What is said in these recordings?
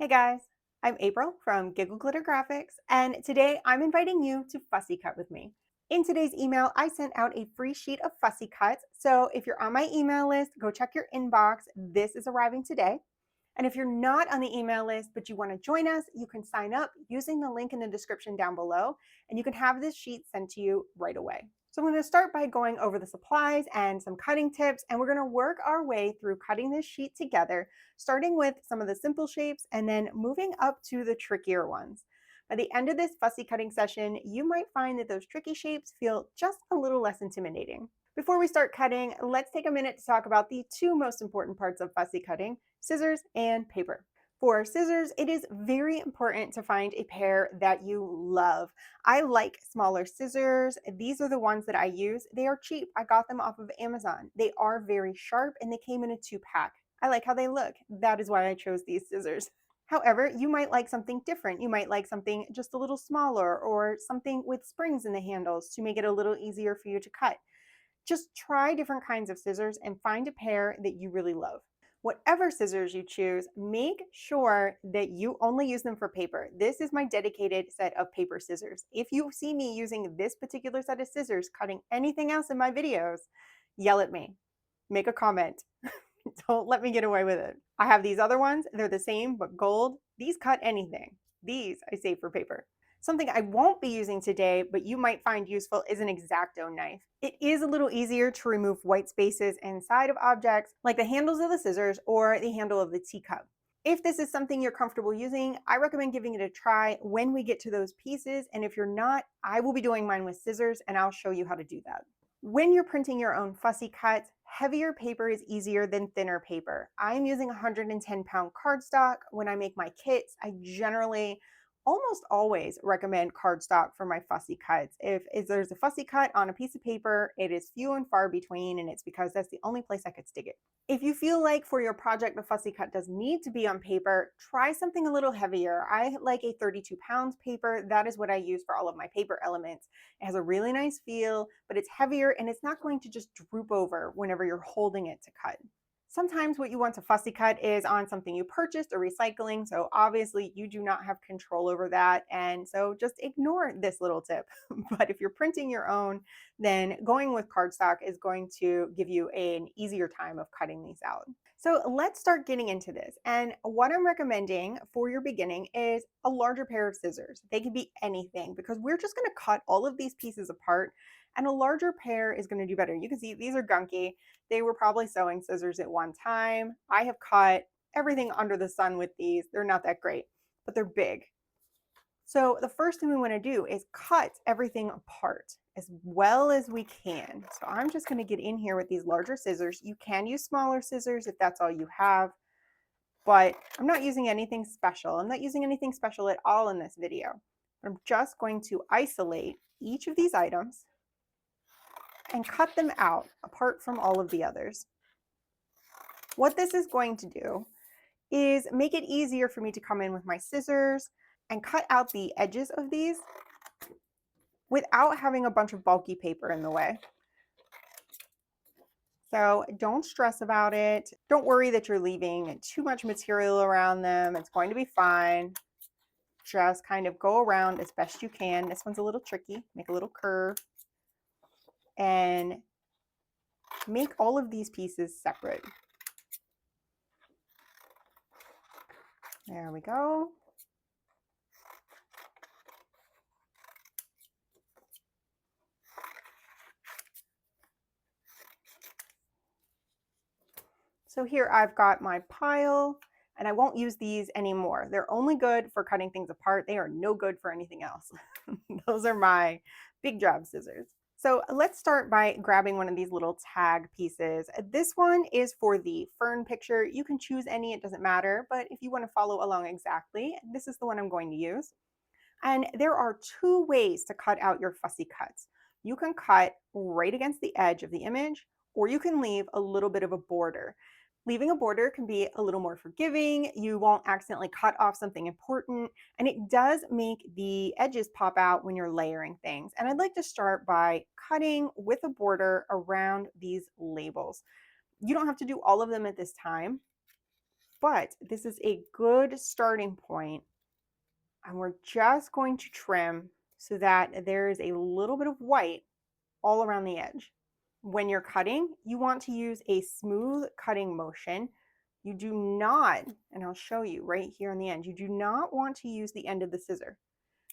Hey guys, I'm April from Giggle Glitter Graphics, and today I'm inviting you to Fussy Cut with me. In today's email, I sent out a free sheet of fussy cuts, so if you're on my email list, go check your inbox. This is arriving today. And if you're not on the email list but you want to join us, you can sign up using the link in the description down below, and you can have this sheet sent to you right away. So I'm going to start by going over the supplies and some cutting tips, and we're going to work our way through cutting this sheet together, starting with some of the simple shapes and then moving up to the trickier ones. By the end of this fussy cutting session, you might find that those tricky shapes feel just a little less intimidating. Before we start cutting, let's take a minute to talk about the two most important parts of fussy cutting: scissors and paper. For scissors, it is very important to find a pair that you love. I like smaller scissors. These are the ones that I use. They are cheap. I got them off of Amazon. They are very sharp and they came in a 2-pack. I like how they look. That is why I chose these scissors. However, you might like something different. You might like something just a little smaller or something with springs in the handles to make it a little easier for you to cut. Just try different kinds of scissors and find a pair that you really love. Whatever scissors you choose, make sure that you only use them for paper. This is my dedicated set of paper scissors. If you see me using this particular set of scissors cutting anything else in my videos, yell at me. Make a comment. Don't let me get away with it. I have these other ones. They're the same, but gold. These cut anything. These I save for paper. Something I won't be using today, but you might find useful, is an X-Acto knife. It is a little easier to remove white spaces inside of objects, like the handles of the scissors or the handle of the teacup. If this is something you're comfortable using, I recommend giving it a try when we get to those pieces. And if you're not, I will be doing mine with scissors and I'll show you how to do that. When you're printing your own fussy cuts, heavier paper is easier than thinner paper. I'm using 110-pound cardstock. When I make my kits, I generally almost always recommend cardstock for my fussy cuts. If there's a fussy cut on a piece of paper, it is few and far between, and it's because that's the only place I could stick it. If you feel like for your project the fussy cut does need to be on paper, try something a little heavier. I like a 32 pounds paper. That is what I use for all of my paper elements. It has a really nice feel, but it's heavier and it's not going to just droop over whenever you're holding it to cut. Sometimes what you want to fussy cut is on something you purchased or recycling, so obviously you do not have control over that, and so just ignore this little tip. But if you're printing your own, then going with cardstock is going to give you an easier time of cutting these out. So let's start getting into this. And what I'm recommending for your beginning is a larger pair of scissors. They can be anything because we're just going to cut all of these pieces apart, and a larger pair is going to do better. You can see these are gunky. They were probably sewing scissors at one time. I have cut everything under the sun with these. They're not that great, but they're big. So the first thing we want to do is cut everything apart as well as we can. So I'm just going to get in here with these larger scissors. You can use smaller scissors if that's all you have, but I'm not using anything special. I'm not using anything special at all in this video. I'm just going to isolate each of these items and cut them out apart from all of the others. What this is going to do is make it easier for me to come in with my scissors and cut out the edges of these without having a bunch of bulky paper in the way. So don't stress about it. Don't worry that you're leaving too much material around them. It's going to be fine. Just kind of go around as best you can. This one's a little tricky. Make a little curve and make all of these pieces separate. There we go. So here I've got my pile, and I won't use these anymore. They're only good for cutting things apart. They are no good for anything else. Those are my big job scissors. So let's start by grabbing one of these little tag pieces. This one is for the fern picture. You can choose any, it doesn't matter, but if you want to follow along exactly, this is the one I'm going to use. And there are two ways to cut out your fussy cuts. You can cut right against the edge of the image, or you can leave a little bit of a border. Leaving a border can be a little more forgiving. You won't accidentally cut off something important, and it does make the edges pop out when you're layering things. And I'd like to start by cutting with a border around these labels. You don't have to do all of them at this time. but this is a good starting point, and we're just going to trim so that there is a little bit of white all around the edge. When you're cutting, you want to use a smooth cutting motion. You do not, and I'll show you right here on the end, you do not want to use the end of the scissor,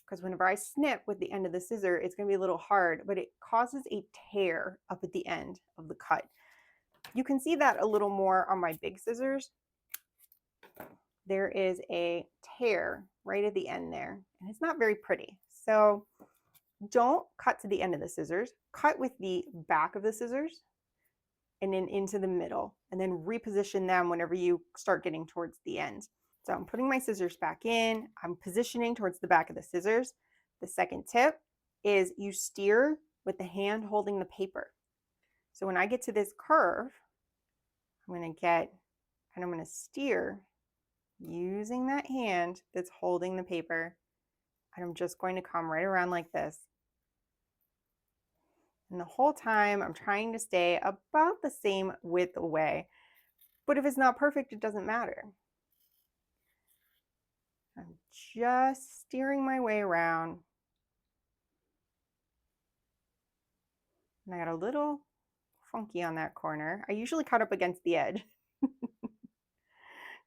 because whenever I snip with the end of the scissor, it's going to be a little hard, but it causes a tear up at the end of the cut. You can see that a little more on my big scissors. There is a tear right at the end there, and it's not very pretty. So don't cut to the end of the scissors. Cut with the back of the scissors and then into the middle, and then reposition them whenever you start getting towards the end. So I'm putting my scissors back in. I'm positioning towards the back of the scissors. The second tip is you steer with the hand holding the paper. So when I get to this curve, I'm going to steer using that hand that's holding the paper, and I'm just going to come right around like this. And the whole time I'm trying to stay about the same width away, but if it's not perfect, it doesn't matter. I'm just steering my way around. And I got a little funky on that corner. I usually cut up against the edge.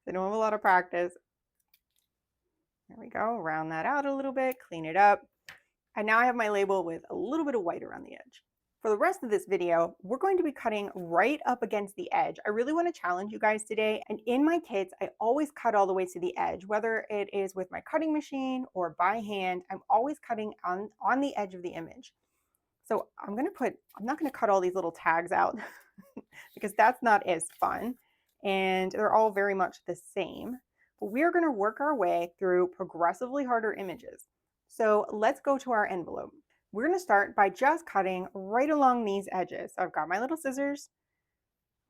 I don't have a lot of practice. There we go, round that out a little bit, clean it up. And now I have my label with a little bit of white around the edge. For the rest of this video, we're going to be cutting right up against the edge. I really want to challenge you guys today. And in my kits, I always cut all the way to the edge, whether it is with my cutting machine or by hand. I'm always cutting on the edge of the image. So I'm not going to cut all these little tags out because that's not as fun. And they're all very much the same. But we are going to work our way through progressively harder images. So let's go to our envelope. We're going to start by just cutting right along these edges. So I've got my little scissors,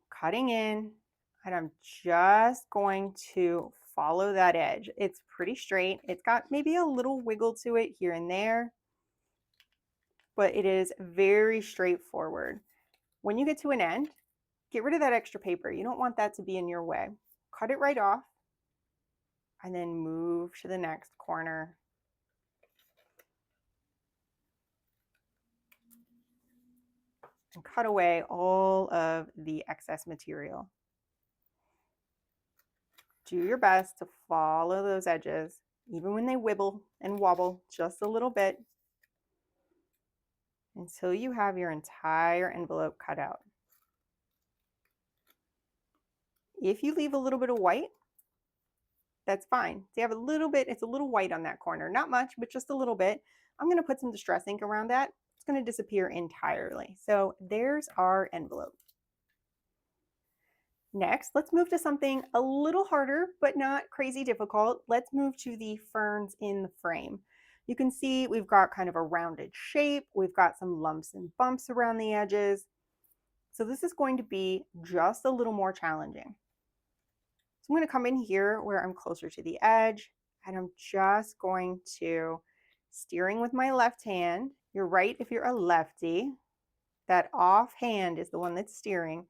cutting in, and I'm just going to follow that edge. It's pretty straight. It's got maybe a little wiggle to it here and there, but it is very straightforward. When you get to an end, get rid of that extra paper. You don't want that to be in your way. Cut it right off, and then move to the next corner. And cut away all of the excess material. Do your best to follow those edges, even when they wibble and wobble just a little bit, until you have your entire envelope cut out. If you leave a little bit of white, that's fine. So you have a little bit, it's a little white on that corner. Not much, but just a little bit. I'm going to put some distress ink around that. It's going to disappear entirely. So there's our envelope. Next, let's move to something a little harder, but not crazy difficult. Let's move to the ferns in the frame. You can see we've got kind of a rounded shape. We've got some lumps and bumps around the edges. So this is going to be just a little more challenging. So I'm going to come in here where I'm closer to the edge, and I'm just going to, steering with my left hand. You're right if you're a lefty. That off hand is the one that's steering.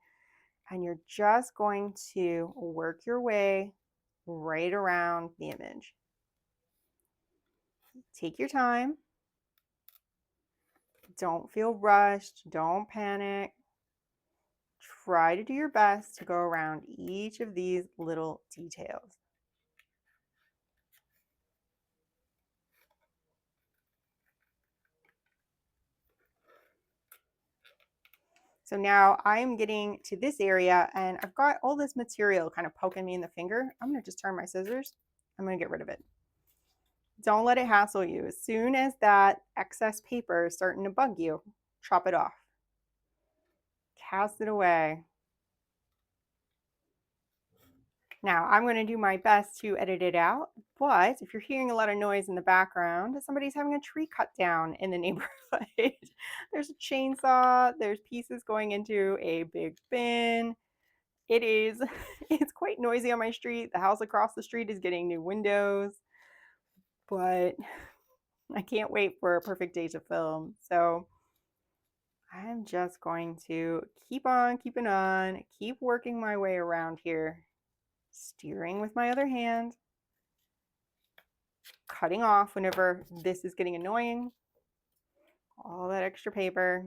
And you're just going to work your way right around the image. Take your time. Don't feel rushed. Don't panic. Try to do your best to go around each of these little details. So now I'm getting to this area, and I've got all this material kind of poking me in the finger. I'm going to just turn my scissors. I'm going to get rid of it. Don't let it hassle you. As soon as that excess paper is starting to bug you, chop it off. Cast it away. Now I'm going to do my best to edit it out, but if you're hearing a lot of noise in the background, somebody's having a tree cut down in the neighborhood. There's a chainsaw, there's pieces going into a big bin. It's quite noisy on my street. The house across the street is getting new windows, but I can't wait for a perfect day to film. So I'm just going to keep on keeping on, keep working my way around here. steering with my other hand, cutting off whenever this is getting annoying, all that extra paper,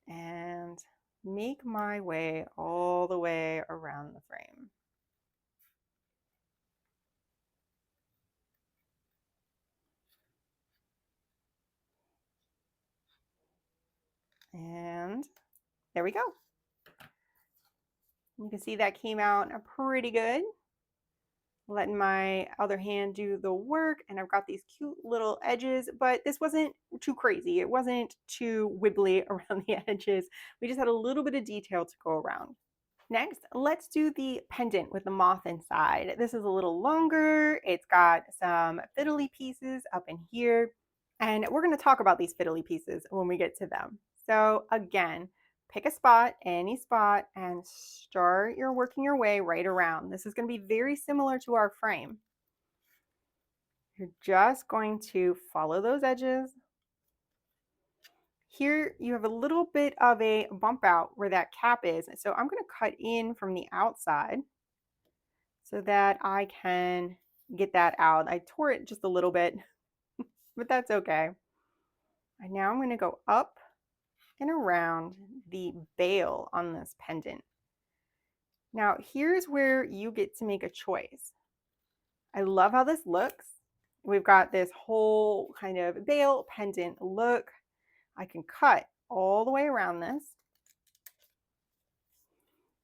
and make my way all the way around the frame. And there we go. You can see that came out pretty good. Letting my other hand do the work, and I've got these cute little edges, but this wasn't too crazy. It wasn't too wibbly around the edges. We just had a little bit of detail to go around. Next, let's do the pendant with the moth inside. This is a little longer. It's got some fiddly pieces up in here, and we're going to talk about these fiddly pieces when we get to them. So again, pick a spot, any spot, and start your working your way right around. This is going to be very similar to our frame. You're just going to follow those edges. Here you have a little bit of a bump out where that cap is. So I'm going to cut in from the outside so that I can get that out. I tore it just a little bit, but that's okay. And now I'm going to go up and around the bail on this pendant. Now here's where you get to make a choice. I love how this looks. We've got this whole kind of bail pendant look. I can cut all the way around this.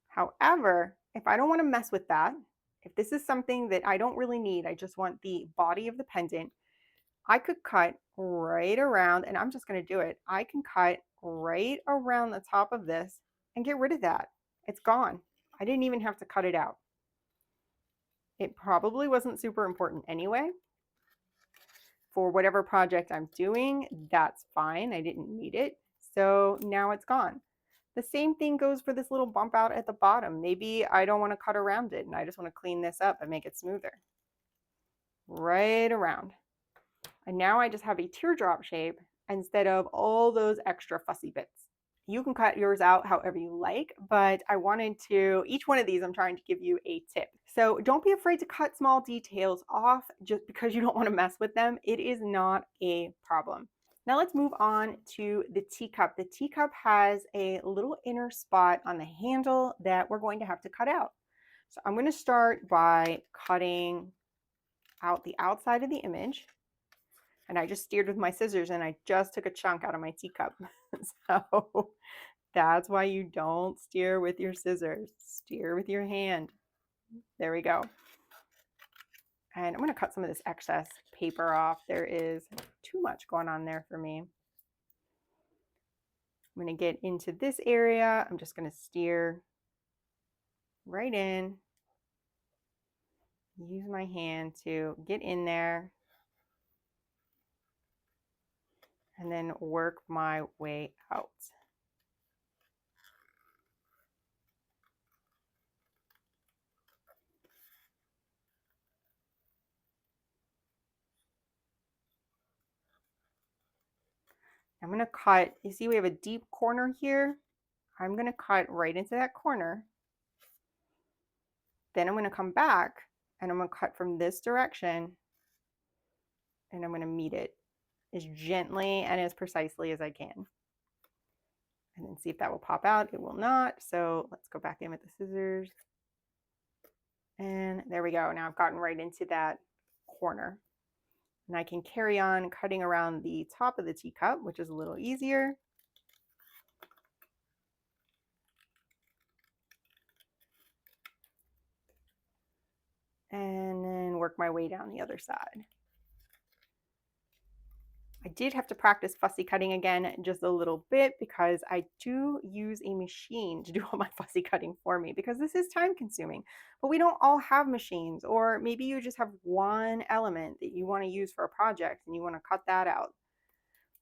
However, if I don't want to mess with that, if this is something that I don't really need, I just want the body of the pendant, I could cut right around, and I'm just going to do it. I can cut right around the top of this and get rid of that. It's gone. I didn't even have to cut it out. It probably wasn't super important anyway. For whatever project I'm doing, that's fine. I didn't need it. So now it's gone. The same thing goes for this little bump out at the bottom. Maybe I don't want to cut around it and I just want to clean this up and make it smoother. Right around. And now I just have a teardrop shape instead of all those extra fussy bits. You can cut yours out however you like, but I wanted to, each one of these I'm trying to give you a tip. So don't be afraid to cut small details off just because you don't want to mess with them. It is not a problem. Now let's move on to the teacup. The teacup has a little inner spot on the handle that we're going to have to cut out. So I'm going to start by cutting out the outside of the image. And I just steered with my scissors and I just took a chunk out of my teacup. So that's why you don't steer with your scissors. Steer with your hand. There we go. And I'm going to cut some of this excess paper off. There is too much going on there for me. I'm going to get into this area. I'm just going to steer right in. Use my hand to get in there. And then work my way out. I'm going to cut, you see we have a deep corner here. I'm going to cut right into that corner. Then I'm going to come back and I'm going to cut from this direction and I'm going to meet it as gently and as precisely as I can. And then see if that will pop out. It will not. So let's go back in with the scissors. And there we go. Now I've gotten right into that corner. And I can carry on cutting around the top of the teacup, which is a little easier. And then work my way down the other side. I did have to practice fussy cutting again just a little bit because I do use a machine to do all my fussy cutting for me because this is time consuming. But we don't all have machines, or maybe you just have one element that you want to use for a project and you want to cut that out.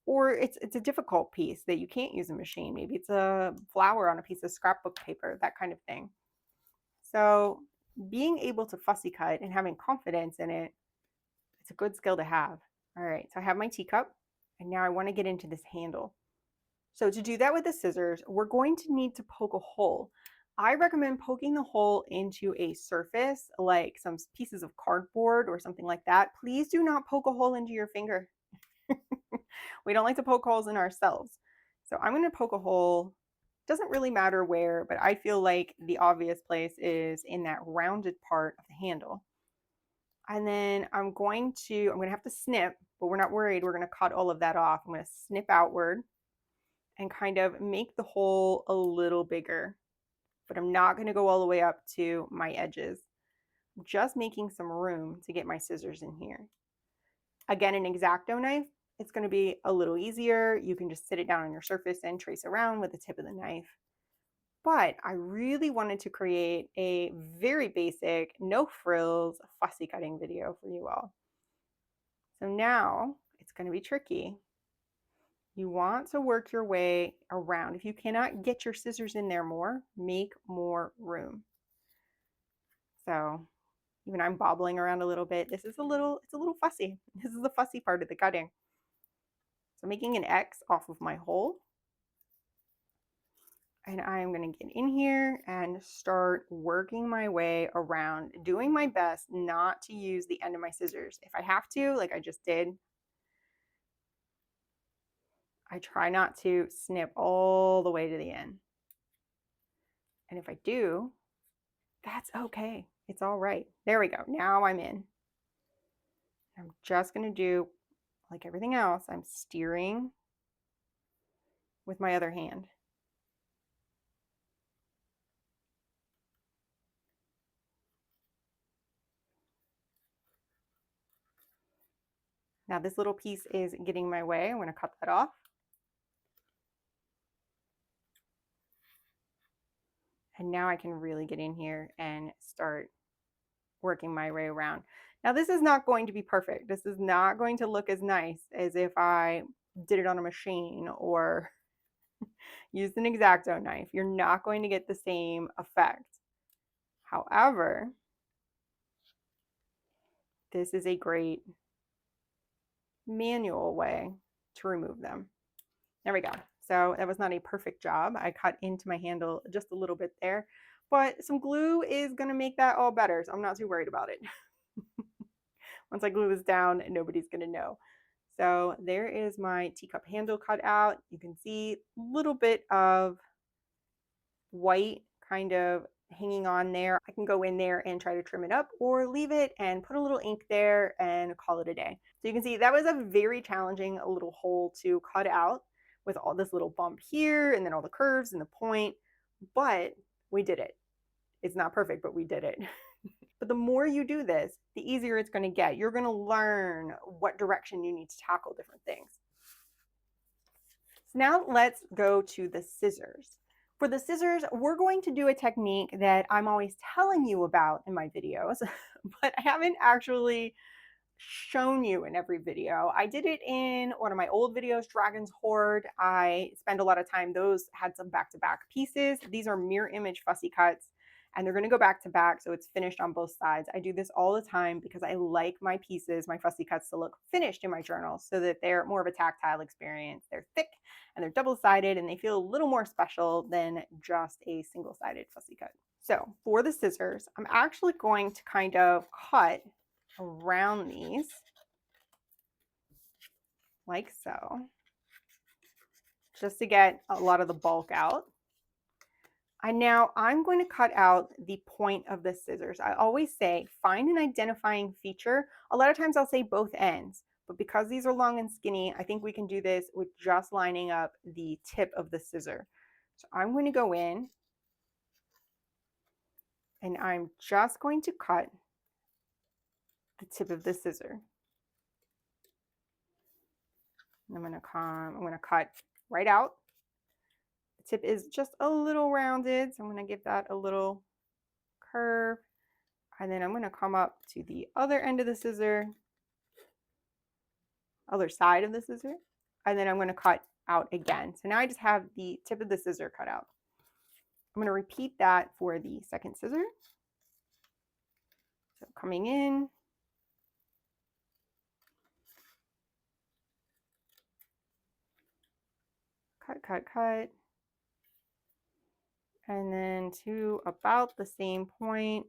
Or it's a difficult piece that you can't use a machine. Maybe it's a flower on a piece of scrapbook paper, that kind of thing. So being able to fussy cut and having confidence in it, it's a good skill to have. All right, so I have my teacup, and now I want to get into this handle. So to do that with the scissors, we're going to need to poke a hole. I recommend poking the hole into a surface, like some pieces of cardboard or something like that. Please do not poke a hole into your finger. We don't like to poke holes in ourselves. So I'm going to poke a hole. Doesn't really matter where, but I feel like the obvious place is in that rounded part of the handle. And then I'm going to have to snip, but we're not worried. We're going to cut all of that off. I'm going to snip outward and kind of make the hole a little bigger, but I'm not going to go all the way up to my edges. I'm just making some room to get my scissors in here. Again, an X-Acto knife, it's going to be a little easier. You can just sit it down on your surface and trace around with the tip of the knife. But I really wanted to create a very basic, no frills, fussy cutting video for you all. So now it's going to be tricky. You want to work your way around. If you cannot get your scissors in there more, make more room. So even I'm bobbling around a little bit. It's a little fussy. This is the fussy part of the cutting. So making an X off of my hole. And I'm going to get in here and start working my way around, doing my best not to use the end of my scissors. If I have to, like I just did, I try not to snip all the way to the end. And if I do, that's okay. It's all right. There we go. Now I'm in. I'm just going to do like everything else. I'm steering with my other hand. Now this little piece is getting in my way. I'm going to cut that off. And now I can really get in here and start working my way around. Now this is not going to be perfect. This is not going to look as nice as if I did it on a machine or used an X-Acto knife. You're not going to get the same effect. However, this is a great manual way to remove them. There we go. So that was not a perfect job. I cut into my handle just a little bit there, but some glue is going to make that all better. So I'm not too worried about it. Once I glue this down, nobody's going to know. So there is my teacup handle cut out. You can see a little bit of white kind of hanging on there. I can go in there and try to trim it up or leave it and put a little ink there and call it a day. So you can see that was a very challenging little hole to cut out with all this little bump here and then all the curves and the point, but we did it. It's not perfect, but we did it. But the more you do this, the easier it's going to get. You're going to learn what direction you need to tackle different things. So now let's go to the scissors. For the scissors, we're going to do a technique that I'm always telling you about in my videos, but I haven't actually shown you in every video. I did it in one of my old videos, Dragon's Hoard. I spend a lot of time, those had some back-to-back pieces. These are mirror image fussy cuts, and they're gonna go back to back, so it's finished on both sides. I do this all the time because I like my pieces, my fussy cuts, to look finished in my journal so that they're more of a tactile experience. They're thick and they're double-sided and they feel a little more special than just a single-sided fussy cut. So for the scissors, I'm actually going to kind of cut around these like so, just to get a lot of the bulk out. And now I'm going to cut out the point of the scissors. I always say find an identifying feature. A lot of times I'll say both ends, but because these are long and skinny, I think we can do this with just lining up the tip of the scissor. So I'm going to go in and I'm just going to cut the tip of the scissor. I'm going to cut right out. The tip is just a little rounded, so I'm going to give that a little curve. And then I'm going to come up to the other end of the scissor, other side of the scissor, and then I'm going to cut out again. So now I just have the tip of the scissor cut out. I'm going to repeat that for the second scissor. So coming in, cut, cut, cut, and then to about the same point,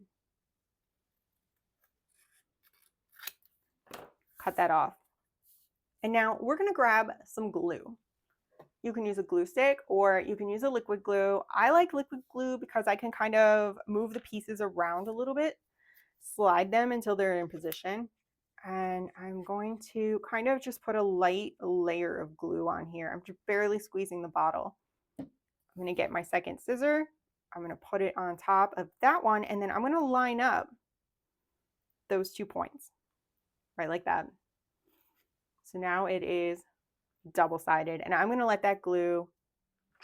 cut that off. And now we're going to grab some glue. You can use a glue stick or you can use a liquid glue. I like liquid glue because I can kind of move the pieces around a little bit, slide them until they're in position. And I'm going to kind of just put a light layer of glue on here. I'm just barely squeezing the bottle. I'm going to get my second scissor. I'm going to put it on top of that one, and then I'm going to line up those 2 points, right like that. So now it is double-sided, and I'm going to let that glue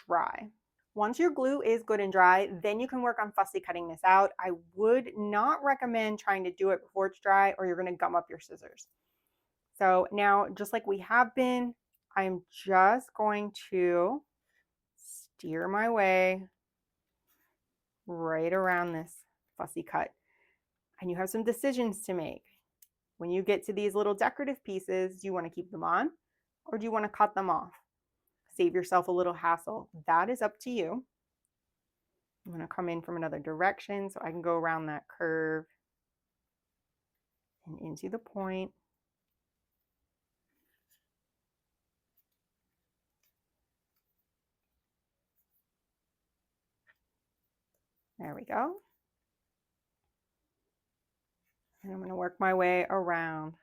dry. Once your glue is good and dry, then you can work on fussy cutting this out. I would not recommend trying to do it before it's dry, or you're going to gum up your scissors. So now, just like we have been, I'm just going to steer my way right around this fussy cut. And you have some decisions to make. When you get to these little decorative pieces, do you want to keep them on or do you want to cut them off? Save yourself a little hassle. That is up to you. I'm going to come in from another direction so I can go around that curve and into the point. There we go. And I'm going to work my way around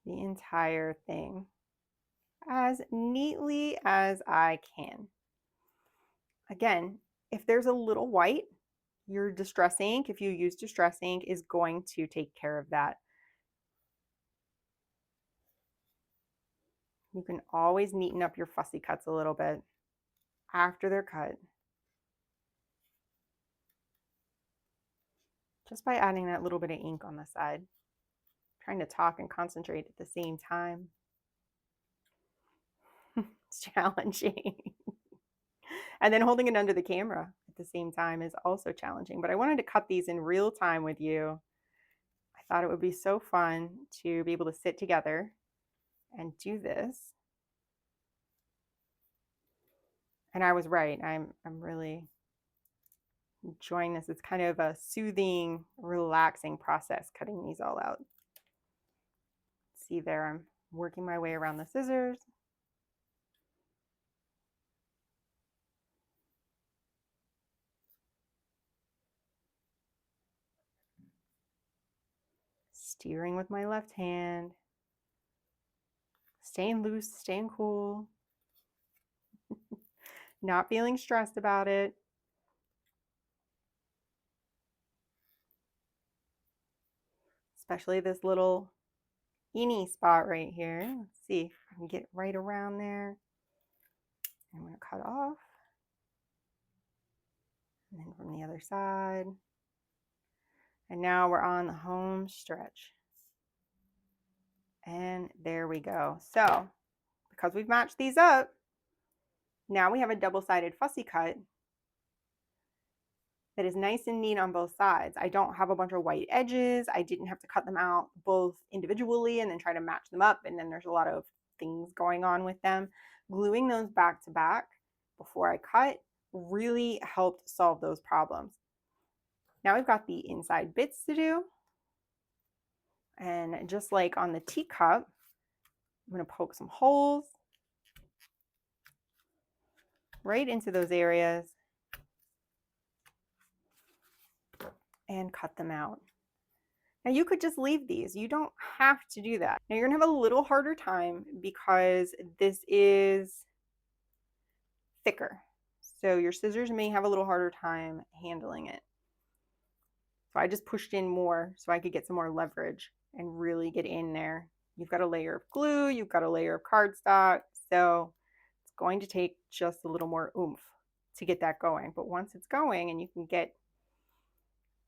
the entire thing as neatly as I can. Again, if there's a little white, your distress ink, if you use distress ink, is going to take care of that. You can always neaten up your fussy cuts a little bit after they're cut, just by adding that little bit of ink on the side. Trying to talk and concentrate at the same time. It's challenging. And then holding it under the camera at the same time is also challenging. But I wanted to cut these in real time with you. I thought it would be so fun to be able to sit together and do this. And I was right. I'm really enjoying this. It's kind of a soothing, relaxing process cutting these all out. See there, I'm working my way around the scissors. Steering with my left hand. Staying loose, staying cool. Not feeling stressed about it. Especially this little eeny spot right here. Let's see if I can get right around there. I'm going to cut off. And then from the other side. And now we're on the home stretch. And there we go. So, because we've matched these up, now we have a double-sided fussy cut that is nice and neat on both sides. I don't have a bunch of white edges. I didn't have to cut them out both individually and then try to match them up. And then there's a lot of things going on with them. Gluing those back to back before I cut really helped solve those problems. Now we've got the inside bits to do. And just like on the teacup, I'm going to poke some holes right into those areas and cut them out. Now you could just leave these. You don't have to do that. Now you're going to have a little harder time because this is thicker. So your scissors may have a little harder time handling it. So I just pushed in more so I could get some more leverage and really get in there. You've got a layer of glue, you've got a layer of cardstock, so it's going to take just a little more oomph to get that going. But once it's going and you can get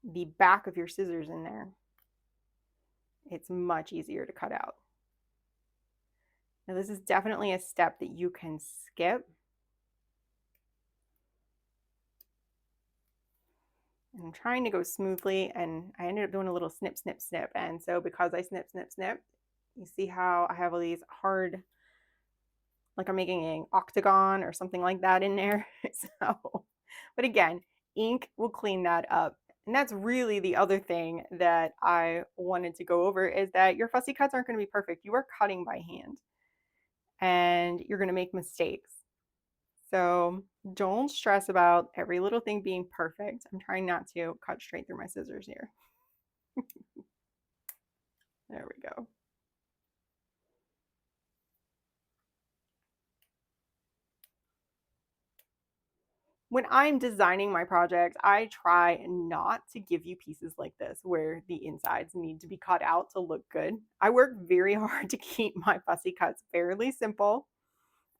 the back of your scissors in there, it's much easier to cut out. Now this is definitely a step that you can skip. I'm trying to go smoothly, and I ended up doing a little snip, snip, snip. And so because I snip, snip, snip, you see how I have all these hard like I'm making an octagon or something like that in there. So, but again, ink will clean that up. And that's really the other thing that I wanted to go over is that your fussy cuts aren't going to be perfect. You are cutting by hand and you're going to make mistakes. So don't stress about every little thing being perfect. I'm trying not to cut straight through my scissors here. There we go. When I'm designing my projects, I try not to give you pieces like this where the insides need to be cut out to look good. I work very hard to keep my fussy cuts fairly simple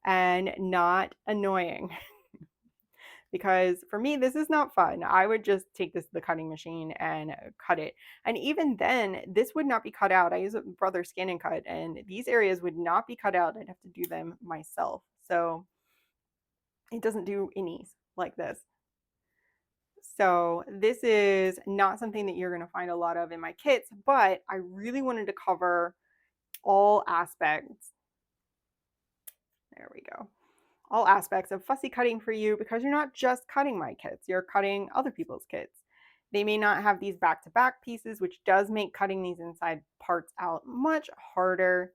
and not annoying because for me, this is not fun. I would just take this to the cutting machine and cut it. And even then, this would not be cut out. I use a Brother Scan and Cut, and these areas would not be cut out. I'd have to do them myself. So it doesn't do innies like this. So this is not something that you're going to find a lot of in my kits, but I really wanted to cover all aspects. There we go. All aspects of fussy cutting for you because you're not just cutting my kits, you're cutting other people's kits. They may not have these back-to-back pieces, which does make cutting these inside parts out much harder.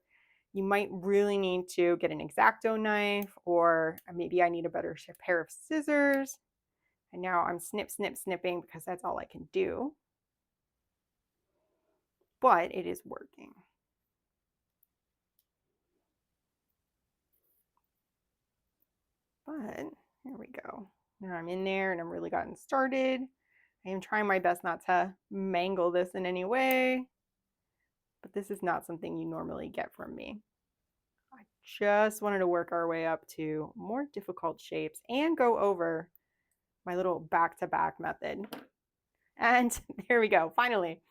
You might really need to get an X-Acto knife, or maybe I need a better pair of scissors. And now I'm snipping because that's all I can do. But it is working. But here we go. Now I'm in there and I'm really gotten started. I am trying my best not to mangle this in any way, but this is not something you normally get from me. I just wanted to work our way up to more difficult shapes and go over my little back-to-back method. And there we go, finally.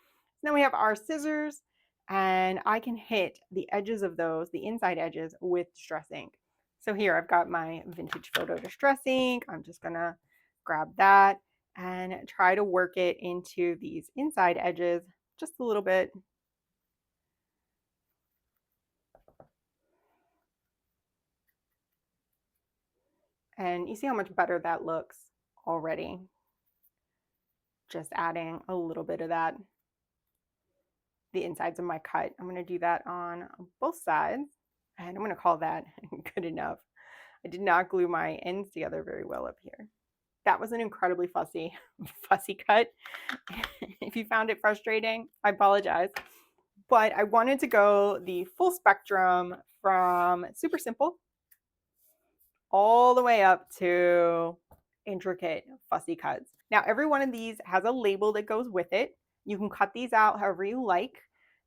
So now we have our scissors and I can hit the edges of those, the inside edges, with distress ink. So here I've got my vintage photo distress ink. I'm just gonna grab that and try to work it into these inside edges just a little bit. And you see how much better that looks already. Just adding a little bit of that, the insides of my cut. I'm gonna do that on both sides and I'm gonna call that good enough. I did not glue my ends together very well up here. That was an incredibly fussy cut. If you found it frustrating, I apologize. But I wanted to go the full spectrum from super simple all the way up to intricate fussy cuts. Now, every one of these has a label that goes with it. You can cut these out however you like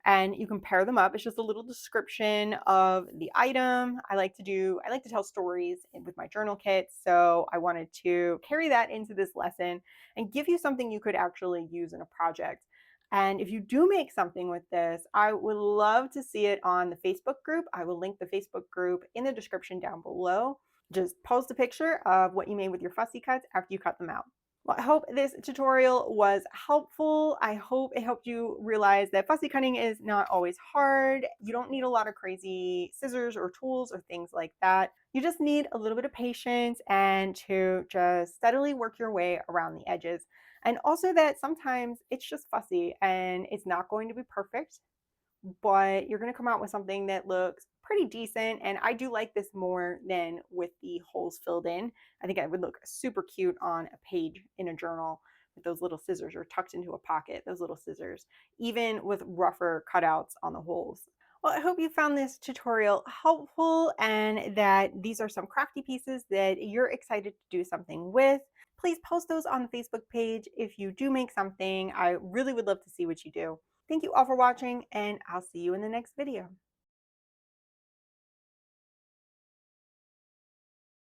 and you can pair them up. It's just a little description of the item. I like to tell stories with my journal kits. So I wanted to carry that into this lesson and give you something you could actually use in a project. And if you do make something with this, I would love to see it on the Facebook group. I will link the Facebook group in the description down below. Just post a picture of what you made with your fussy cuts after you cut them out. Well, I hope this tutorial was helpful. I hope it helped you realize that fussy cutting is not always hard. You don't need a lot of crazy scissors or tools or things like that. You just need a little bit of patience and to just steadily work your way around the edges. And also that sometimes it's just fussy and it's not going to be perfect, but you're going to come out with something that looks pretty decent. And I do like this more than with the holes filled in. I think it would look super cute on a page in a journal with those little scissors or tucked into a pocket, those little scissors, even with rougher cutouts on the holes. Well, I hope you found this tutorial helpful and that these are some crafty pieces that you're excited to do something with. Please post those on the Facebook page if you do make something. I really would love to see what you do. Thank you all for watching, and I'll see you in the next video.